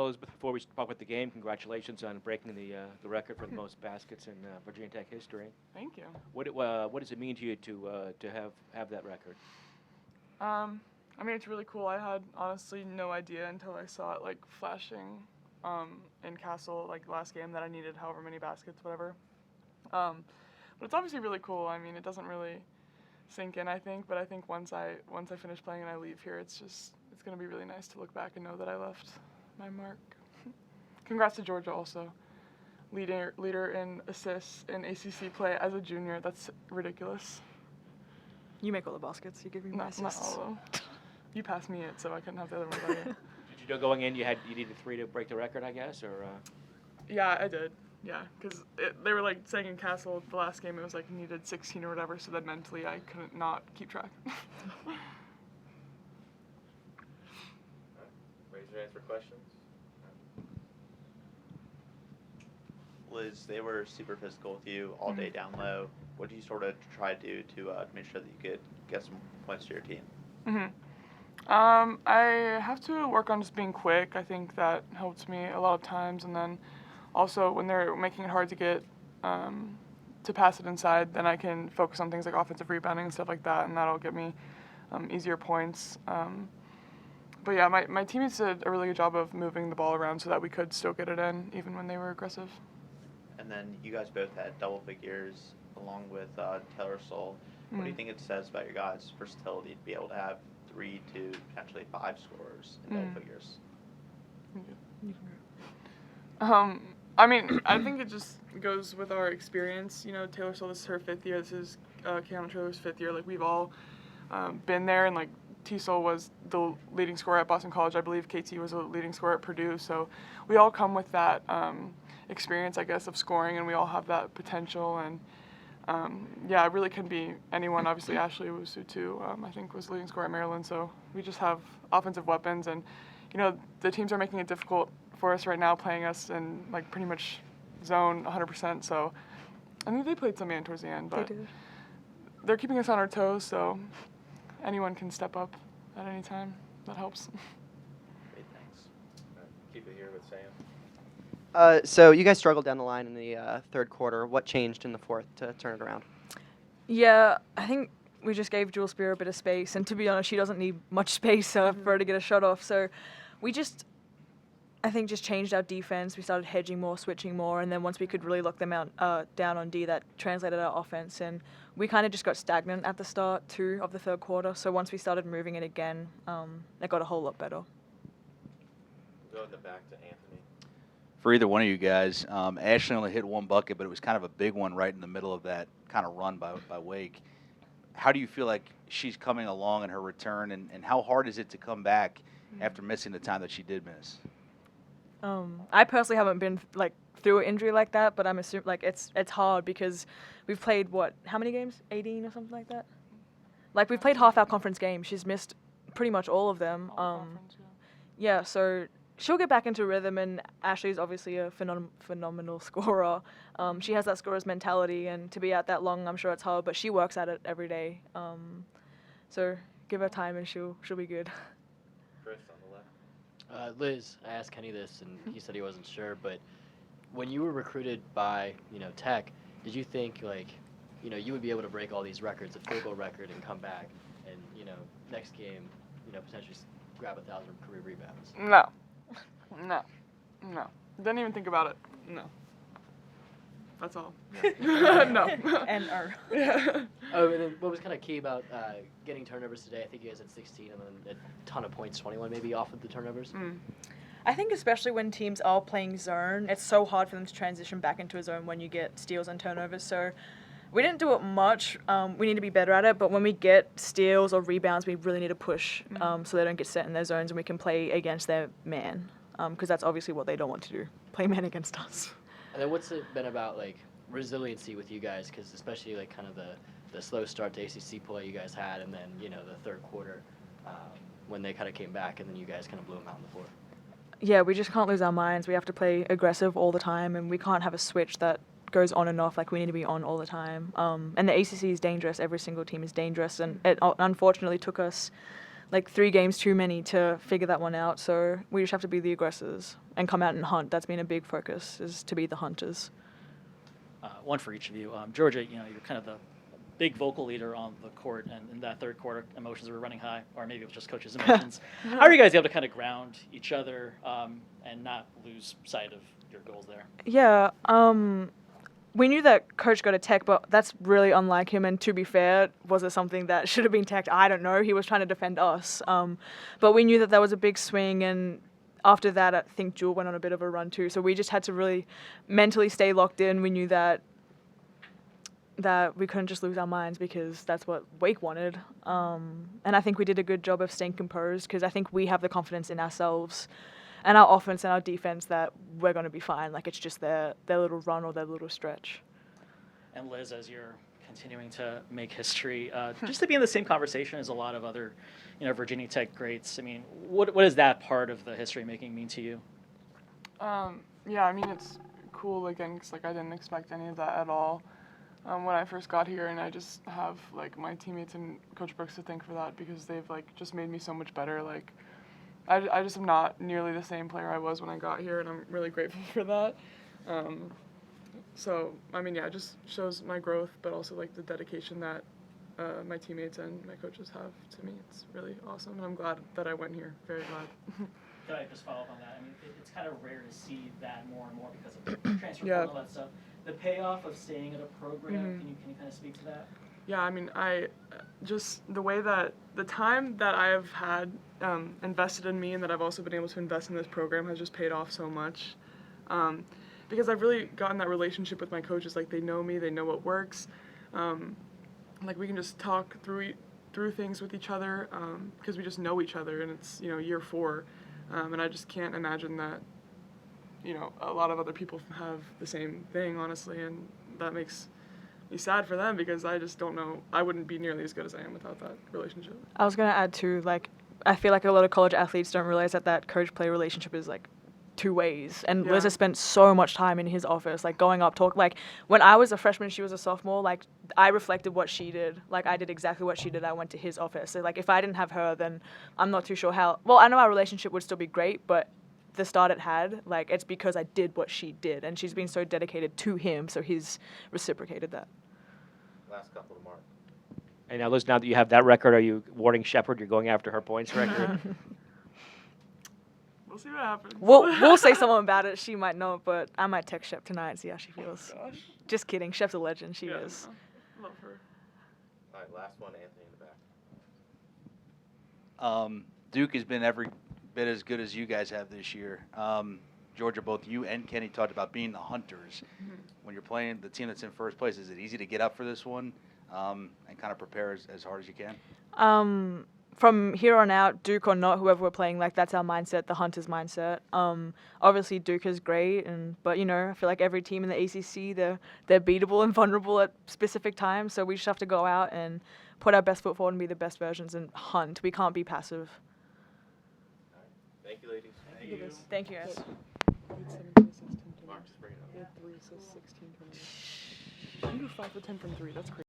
Well, Elizabeth, before we talk about the game, congratulations on breaking the record for the most baskets in Virginia Tech history. Thank you. What does it mean to you to have that record? I mean, it's really cool. I had honestly no idea until I saw it like flashing in Castle, like the last game, that I needed however many baskets, whatever. But it's obviously really cool. I mean, it doesn't really sink in, I think, but I think once I finish playing and I leave here, it's gonna be really nice to look back and know that I left my mark. Congrats to Georgia also, leader in assists in ACC play as a junior. That's ridiculous. You make all the baskets. You give me my assists. Not all of them. You passed me it, so I couldn't have the other ones either. Did you know going in you needed 3 to break the record, I guess, or? Yeah, I did. Yeah, because they were like saying in Castle the last game it was like you needed 16 or whatever, so then mentally I couldn't not keep track. Raise your hands for questions. Liz, they were super physical with you all day down low. What did you sort of try to do to make sure that you could get some points to your team? I have to work on just being quick. I think that helps me a lot of times, and then also when they're making it hard to get to pass it inside, then I can focus on things like offensive rebounding and stuff like that, and that'll get me easier points. But yeah, my teammates did a really good job of moving the ball around so that we could still get it in even when they were aggressive. And then you guys both had double figures along with Taylor Soule. What do you think it says about your guys' versatility to be able to have 3 to potentially 5 scorers in double figures? I mean, I think it just goes with our experience. You know, Taylor Soule, this is her 5th year. This is Cameron Traylor's 5th year. Like, we've all been there, and like T. Soule was the leading scorer at Boston College. I believe KT was a leading scorer at Purdue. So we all come with that experience, I guess, of scoring, and we all have that potential. And yeah, it really can be anyone. Obviously, Ashley Owusu too, I think, was the leading scorer at Maryland. So we just have offensive weapons, and you know, the teams are making it difficult for us right now, playing us in like pretty much zone 100%. So I think they played some man towards the end, but they're keeping us on our toes. So anyone can step up at any time. That helps. Great, thanks. Keep it here with Sam. So you guys struggled down the line in the third quarter. What changed in the fourth to turn it around? Yeah, I think we just gave Jewel Spear a bit of space, and to be honest, she doesn't need much space for her to get a shot off. So we just, I think, just changed our defense. We started hedging more, switching more, and then once we could really lock them out down on D, that translated our offense, and we kind of just got stagnant at the start too of the third quarter. So once we started moving it again, it got a whole lot better. Go in the back to Anthony. For either one of you guys, Ashley only hit 1 bucket, but it was kind of a big one right in the middle of that kind of run by Wake. How do you feel like she's coming along in her return, and how hard is it to come back after missing the time that she did miss? I personally haven't been like through an injury like that, but I'm assuming like it's hard because we've played how many games? 18 or something like that. Like we've played half our conference games. She's missed pretty much all of them. Yeah, so she'll get back into rhythm, and Ashley's obviously a phenomenal scorer. She has that scorer's mentality, and to be out that long, I'm sure it's hard, but she works at it every day. So give her time, and she'll be good. Chris on the left. Liz, I asked Kenny this, and he said he wasn't sure, but when you were recruited by, Tech, did you think, you would be able to break all these records, a field goal record, and come back and, next game, potentially grab 1,000 career rebounds? No. Didn't even think about it. No. That's all. No. NR. Yeah. Oh, and then what was kind of key about getting turnovers today? I think you guys had 16 and then a ton of points, 21 maybe off of the turnovers. I think especially when teams are playing zone, it's so hard for them to transition back into a zone when you get steals and turnovers. So we didn't do it much. We need to be better at it. But when we get steals or rebounds, we really need to push so they don't get set in their zones and we can play against their man. Because that's obviously what they don't want to do, play man against us. And then what's it been about, resiliency with you guys? Because especially, kind of the slow start to ACC play you guys had, and then, the third quarter when they kind of came back, and then you guys kind of blew them out on the floor. Yeah, we just can't lose our minds. We have to play aggressive all the time, and we can't have a switch that goes on and off. We need to be on all the time. And the ACC is dangerous. Every single team is dangerous, and it unfortunately took us like 3 games too many to figure that one out. So we just have to be the aggressors and come out and hunt. That's been a big focus, is to be the hunters. One for each of you. Georgia, you're kind of the big vocal leader on the court, and in that third quarter, emotions were running high, or maybe it was just coach's emotions. How are you guys able to kind of ground each other and not lose sight of your goals there? Yeah, we knew that Coach got a tech, but that's really unlike him. And to be fair, was it something that should have been teched? I don't know. He was trying to defend us. But we knew that was a big swing, and after that, I think Jewel went on a bit of a run too. So we just had to really mentally stay locked in. We knew that we couldn't just lose our minds, because that's what Wake wanted. And I think we did a good job of staying composed, because I think we have the confidence in ourselves and our offense and our defense that we're going to be fine. Like, it's just their little run or their little stretch. And Liz, as you're continuing to make history, just to be in the same conversation as a lot of other, Virginia Tech greats, I mean, what does that part of the history making mean to you? Yeah, I mean, it's cool, again, because, I didn't expect any of that at all when I first got here, and I just have, my teammates and Coach Brooks to thank for that, because they've, just made me so much better. I just am not nearly the same player I was when I got here, and I'm really grateful for that. So, I mean, yeah, it just shows my growth, but also, the dedication that my teammates and my coaches have to me. It's really awesome, and I'm glad that I went here. Very glad. Could I just follow up on that? I mean, it's kind of rare to see that more and more because of the transfer Yeah. and all that stuff. The payoff of staying at a program, Mhm. can you kind of speak to that? Yeah, I mean, I just the way that the time that I have had invested in me, and that I've also been able to invest in this program, has just paid off so much. Because I've really gotten that relationship with my coaches. They know me, they know what works. We can just talk through things with each other, because we just know each other, and it's year 4, and I just can't imagine that a lot of other people have the same thing, honestly, and that makes me sad for them, because I just don't know. I wouldn't be nearly as good as I am without that relationship. I was going to add too, I feel like a lot of college athletes don't realize that coach-player relationship is 2 ways. And Yeah. Liz has spent so much time in his office, going up, talk. When I was a freshman, she was a sophomore, I reflected what she did. I did exactly what she did. I went to his office. So, if I didn't have her, then I'm not too sure how. Well, I know our relationship would still be great, but the start it had, it's because I did what she did. And she's been so dedicated to him, so he's reciprocated that. Last couple to mark. And now, Liz, now that you have that record, are you warning Shepard? You're going after her points record? We'll see what happens. We'll say something about it. She might know, but I might text Shep tonight and see how she feels. Gosh. Just kidding. Shep's a legend. She Yeah, is. no, love her. All right, last one, Anthony in the back. Duke has been every bit as good as you guys have this year. Georgia, both you and Kenny talked about being the hunters. Mm-hmm. When you're playing the team that's in first place, is it easy to get up for this one and kind of prepare as hard as you can? From here on out, Duke or not, whoever we're playing, that's our mindset, the hunters' mindset. Obviously, Duke is great, but I feel like every team in the ACC, they're beatable and vulnerable at specific times. So we just have to go out and put our best foot forward and be the best versions and hunt. We can't be passive. All right. Thank you, ladies. Thank you, guys. Thank you, guys. You had 17 assists, 10 Mark, just bring it up. You had 3 assists, 16 turnovers. You do 5 for 10 from 3. That's crazy.